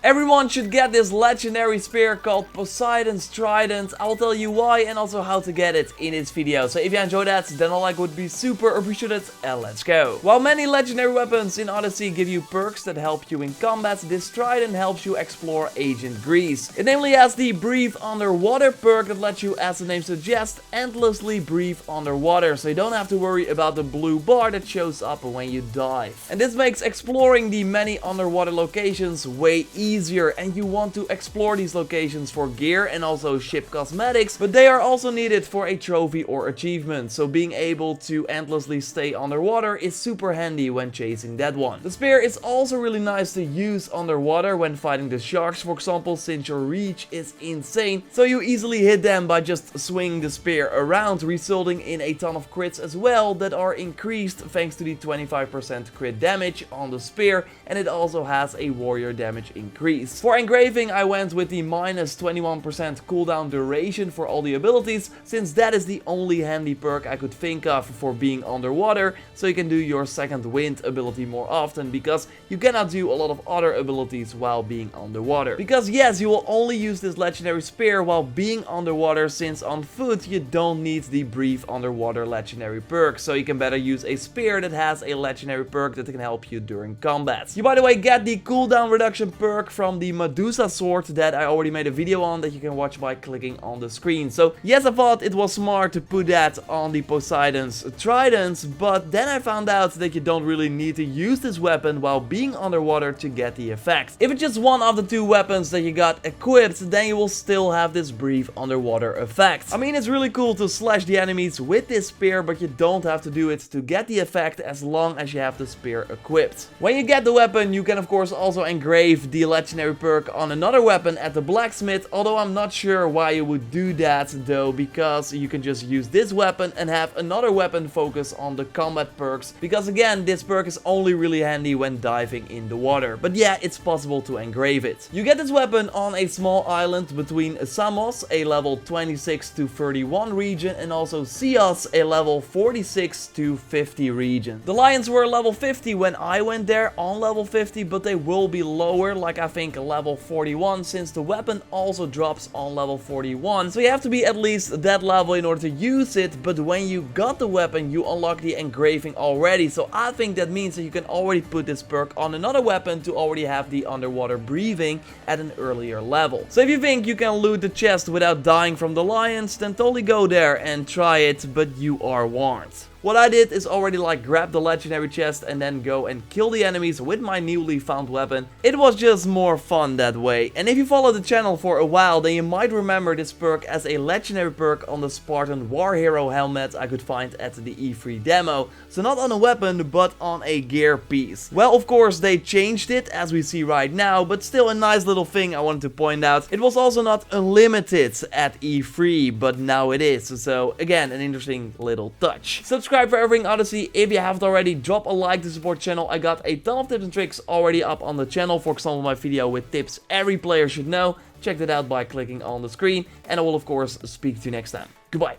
Everyone should get this legendary spear called Poseidon's Trident. I will tell you why and also how to get it in this video. So if you enjoyed that, then a like would be super appreciated, and let's go. While many legendary weapons in Odyssey give you perks that help you in combat, this Trident helps you explore ancient Greece. It namely has the Breathe Underwater perk that lets you, as the name suggests, endlessly breathe underwater, so you don't have to worry about the blue bar that shows up when you dive. And this makes exploring the many underwater locations way easier, and you want to explore these locations for gear and also ship cosmetics, but they are also needed for a trophy or achievement, so being able to endlessly stay underwater is super handy when chasing that one. The spear is also really nice to use underwater when fighting the sharks, for example, since your reach is insane, so you easily hit them by just swinging the spear around, resulting in a ton of crits as well that are increased thanks to the 25% crit damage on the spear, and it also has a warrior damage increase. For engraving, I went with the minus 21% cooldown duration for all the abilities, since that is the only handy perk I could think of for being underwater, so you can do your second wind ability more often, because you cannot do a lot of other abilities while being underwater. Because yes, you will only use this legendary spear while being underwater, since on foot you don't need the Breathe Underwater legendary perk, so you can better use a spear that has a legendary perk that can help you during combat. You, by the way, get the cooldown reduction perk from the Medusa sword that I already made a video on that you can watch by clicking on the screen. So yes, I thought it was smart to put that on the Poseidon's Trident, but then I found out that you don't really need to use this weapon while being underwater to get the effect. If it's just one of the two weapons that you got equipped, then you will still have this Breathe Underwater effect. I mean, it's really cool to slash the enemies with this spear, but you don't have to do it to get the effect as long as you have the spear equipped. When you get the weapon, you can of course also engrave the legendary perk on another weapon at the blacksmith, although I'm not sure why you would do that though, because you can just use this weapon and have another weapon focus on the combat perks, because again, this perk is only really handy when diving in the water. But yeah, it's possible to engrave it. You get this weapon on a small island between Samos, a level 26 to 31 region, and also Chios, a level 46 to 50 region. The lions were level 50 when I went there, on level 50, but they will be lower, like I think level 41, since the weapon also drops on level 41, so you have to be at least that level in order to use it. But when you got the weapon, you unlock the engraving already, so I think that means that you can already put this perk on another weapon to already have the underwater breathing at an earlier level. So if you think you can loot the chest without dying from the lions, then totally go there and try it, but you are warned. What I did is already like grab the legendary chest and then go and kill the enemies with my newly found weapon. It was just more fun that way. And if you follow the channel for a while, then you might remember this perk as a legendary perk on the Spartan war hero helmet I could find at the E3 demo. So not on a weapon, but on a gear piece. Well, of course they changed it as we see right now, but still a nice little thing I wanted to point out. It was also not unlimited at E3, but now it is. So again, an interesting little touch. Subscribe for everything Odyssey if you haven't already. Drop a like to support the channel. I got a ton of tips and tricks already up on the channel. For example, my video with tips every player should know. Check that out by clicking on the screen. And I will of course speak to you next time. Goodbye.